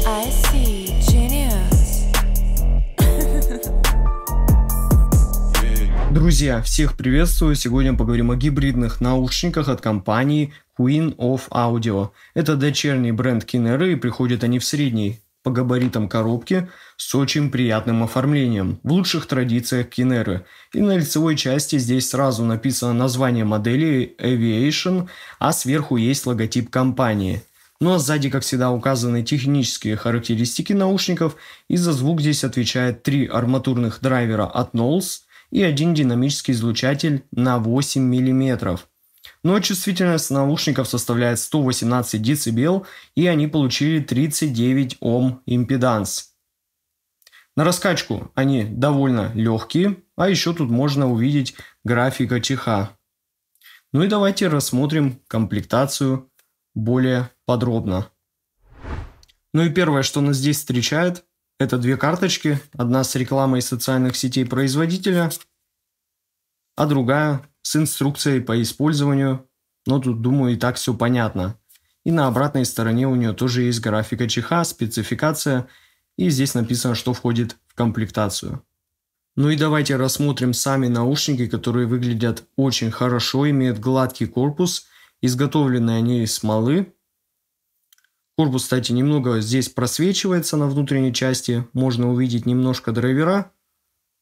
I see genius. Друзья, всех приветствую! Сегодня поговорим о гибридных наушниках от компании Queen of Audio. Это дочерний бренд Kinera, и приходят они в средней по габаритам коробки с очень приятным оформлением, в лучших традициях Kinera. И на лицевой части здесь сразу написано название модели Aviation, а сверху есть логотип компании. Ну а сзади, как всегда, указаны технические характеристики наушников, и за звук здесь отвечает 3 арматурных драйвера от Knowles и один динамический излучатель на 8 мм. Но чувствительность наушников составляет 118 дБ, и они получили 39 Ом импеданс. На раскачку они довольно легкие, а еще тут можно увидеть график АЧХ. Ну и давайте рассмотрим комплектацию более подробно. Ну и первое, что нас здесь встречает, это 2 карточки. Одна с рекламой социальных сетей производителя, а другая с инструкцией по использованию. Но тут, думаю, и так все понятно. И на обратной стороне у нее тоже есть график АЧХ, спецификация. И здесь написано, что входит в комплектацию. Ну и давайте рассмотрим сами наушники, которые выглядят очень хорошо, имеют гладкий корпус. Изготовлены они из смолы. Корпус, кстати, немного здесь просвечивается на внутренней части. Можно увидеть немножко драйвера,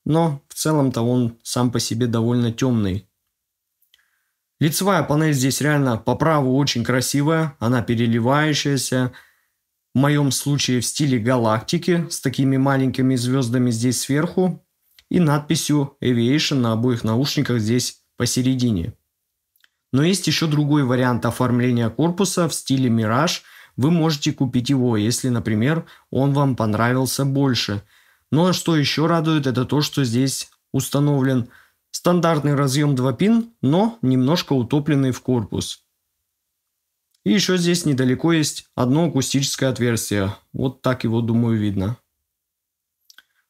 но в целом-то он сам по себе довольно темный. Лицевая панель здесь реально по праву очень красивая. Она переливающаяся. В моем случае в стиле галактики, с такими маленькими звездами здесь сверху. И надписью Aviation на обоих наушниках здесь посередине. Но есть еще другой вариант оформления корпуса в стиле Mirage. Вы можете купить его, если, например, он вам понравился больше. Но что еще радует, это то, что здесь установлен стандартный разъем 2 пин, но немножко утопленный в корпус. И еще здесь недалеко есть одно акустическое отверстие. Вот так его, думаю, видно.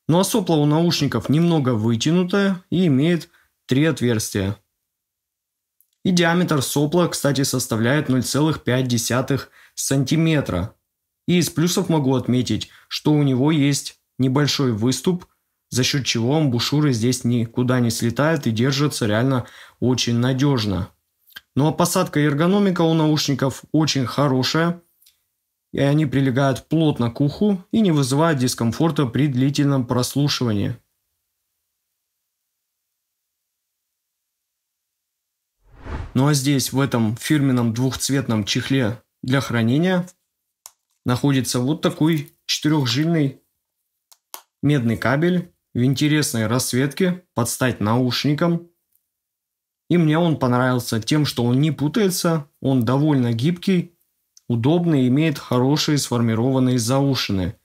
Ну а сопло у наушников немного вытянутое и имеет 3 отверстия. И диаметр сопла, кстати, составляет 0,5 сантиметра. И из плюсов могу отметить, что у него есть небольшой выступ, за счет чего амбушюры здесь никуда не слетают и держатся реально очень надежно. Ну а посадка и эргономика у наушников очень хорошая. И они прилегают плотно к уху и не вызывают дискомфорта при длительном прослушивании. Ну а здесь, в этом фирменном двухцветном чехле для хранения, находится вот такой 4-жильный медный кабель в интересной расцветке под стать наушникам. И мне он понравился тем, что он не путается, он довольно гибкий, удобный, имеет хорошие сформированные заушины,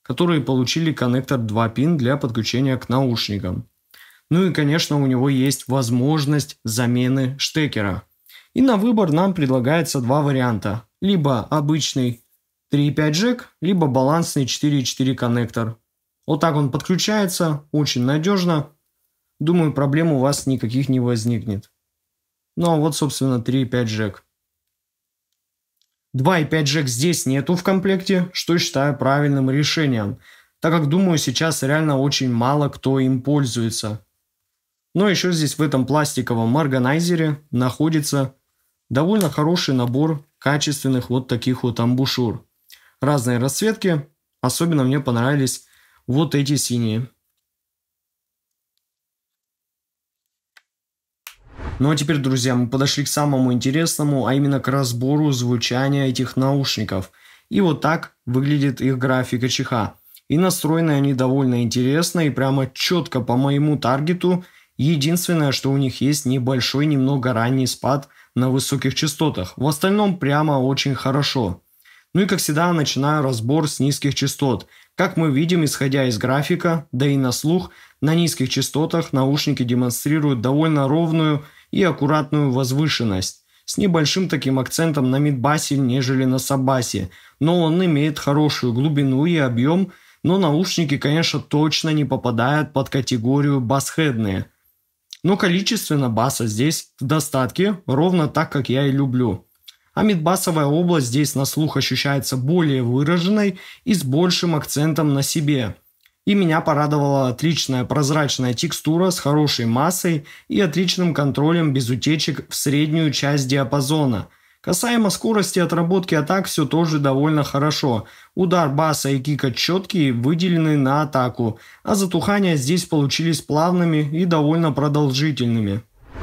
которые получили коннектор 2 пин для подключения к наушникам. Ну и, конечно, у него есть возможность замены штекера. И на выбор нам предлагается 2 варианта. Либо обычный 3.5 джек, либо балансный 4.4 коннектор. Вот так он подключается, очень надежно. Думаю, проблем у вас никаких не возникнет. Ну а вот, собственно, 3.5 джек. 2.5 джек здесь нету в комплекте, что считаю правильным решением, так как, думаю, сейчас реально очень мало кто им пользуется. Но еще здесь в этом пластиковом органайзере находится довольно хороший набор качественных вот таких вот амбушюр. Разные расцветки, особенно мне понравились вот эти синие. Ну а теперь, друзья, мы подошли к самому интересному, а именно к разбору звучания этих наушников. И вот так выглядит их график АЧХ. И настроены они довольно интересно и прямо четко по моему таргету. Единственное, что у них есть небольшой, немного ранний спад на высоких частотах. В остальном прямо очень хорошо. Ну и как всегда начинаю разбор с низких частот. Как мы видим, исходя из графика, да и на слух, на низких частотах наушники демонстрируют довольно ровную и аккуратную возвышенность. С небольшим таким акцентом на мидбасе, нежели на саббасе. Но он имеет хорошую глубину и объем, но наушники, конечно, точно не попадают под категорию басхедные. Но количественно баса здесь в достатке, ровно так, как я и люблю. а мидбасовая область здесь на слух ощущается более выраженной и с большим акцентом на себе. И меня порадовала отличная прозрачная текстура с хорошей массой и отличным контролем без утечек в среднюю часть диапазона. Касаемо скорости отработки атак, все тоже довольно хорошо. Удар баса и кика четкие, выделены на атаку, а затухания здесь получились плавными и довольно продолжительными.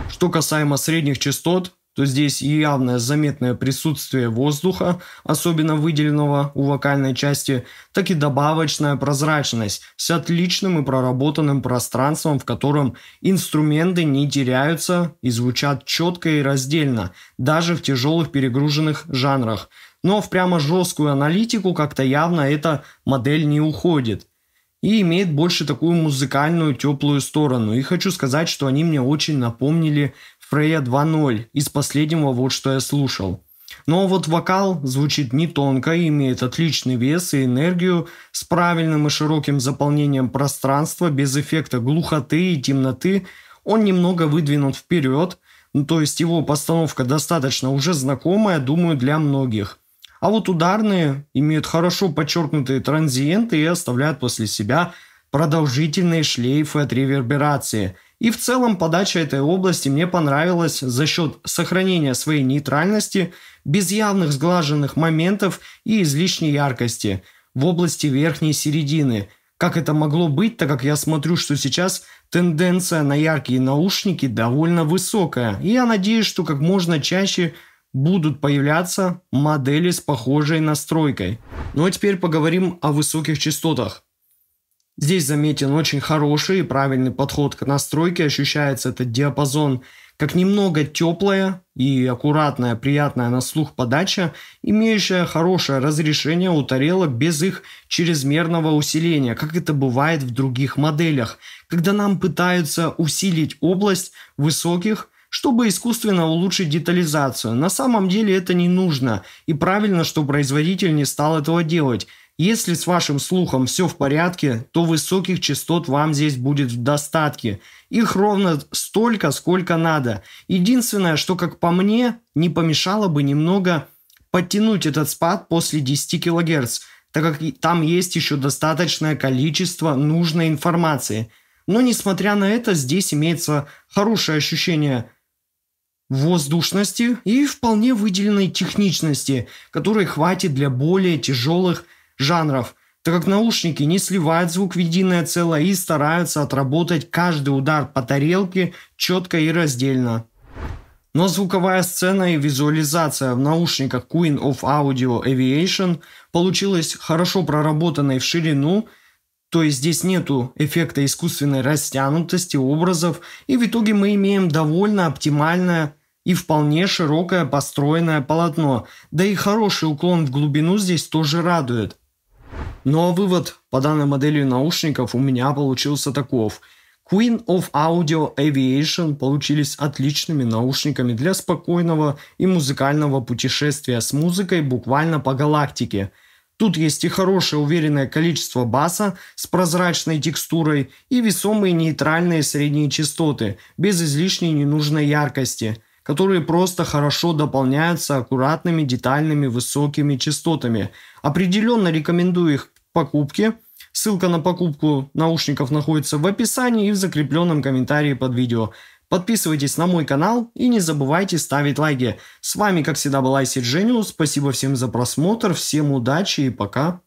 Что касаемо средних частот, то здесь явное заметное присутствие воздуха, особенно выделенного у вокальной части, так и добавочная прозрачность с отличным и проработанным пространством, в котором инструменты не теряются и звучат четко и раздельно, даже в тяжелых перегруженных жанрах. Но в прямо жесткую аналитику как-то явно эта модель не уходит. И имеет больше такую музыкальную теплую сторону. И хочу сказать, что они мне очень напомнили Freya 2.0 из последнего вот что я слушал. Но вот вокал звучит не тонко, имеет отличный вес и энергию с правильным и широким заполнением пространства, без эффекта глухоты и темноты. Он немного выдвинут вперед, то есть его постановка достаточно уже знакомая, думаю, для многих. А вот ударные имеют хорошо подчеркнутые транзиенты и оставляют после себя продолжительные шлейфы от реверберации. И в целом подача этой области мне понравилась за счет сохранения своей нейтральности, без явных сглаженных моментов и излишней яркости в области верхней середины. Как это могло быть, так как я смотрю, что сейчас тенденция на яркие наушники довольно высокая. И я надеюсь, что как можно чаще будут появляться модели с похожей настройкой. Ну а теперь поговорим о высоких частотах. Здесь заметен очень хороший и правильный подход к настройке. Ощущается этот диапазон как немного теплая и аккуратная, приятная на слух подача, имеющая хорошее разрешение у тарелок без их чрезмерного усиления, как это бывает в других моделях, когда нам пытаются усилить область высоких, чтобы искусственно улучшить детализацию. На самом деле это не нужно, и правильно, что производитель не стал этого делать. Если с вашим слухом все в порядке, то высоких частот вам здесь будет в достатке. Их ровно столько, сколько надо. Единственное, что, как по мне, не помешало бы немного подтянуть этот спад после 10 кГц, так как там есть еще достаточное количество нужной информации. Но несмотря на это, здесь имеется хорошее ощущение воздушности и вполне выделенной техничности, которой хватит для более тяжелых жанров, так как наушники не сливают звук в единое целое и стараются отработать каждый удар по тарелке четко и раздельно. Но звуковая сцена и визуализация в наушниках Queen of Audio Aviation получилась хорошо проработанной в ширину, то есть здесь нету эффекта искусственной растянутости образов, и в итоге мы имеем довольно оптимальное и вполне широкое построенное полотно, да и хороший уклон в глубину здесь тоже радует. Ну а вывод по данной модели наушников у меня получился таков. Queen of Audio Aviation получились отличными наушниками для спокойного и музыкального путешествия с музыкой буквально по галактике. Тут есть и хорошее уверенное количество баса с прозрачной текстурой и весомые нейтральные средние частоты, без излишней ненужной яркости, которые просто хорошо дополняются аккуратными детальными высокими частотами. Определенно рекомендую их к покупке. Ссылка на покупку наушников находится в описании и в закрепленном комментарии под видео. Подписывайтесь на мой канал и не забывайте ставить лайки. С вами, как всегда, был IC Genius. Спасибо всем за просмотр, всем удачи и пока.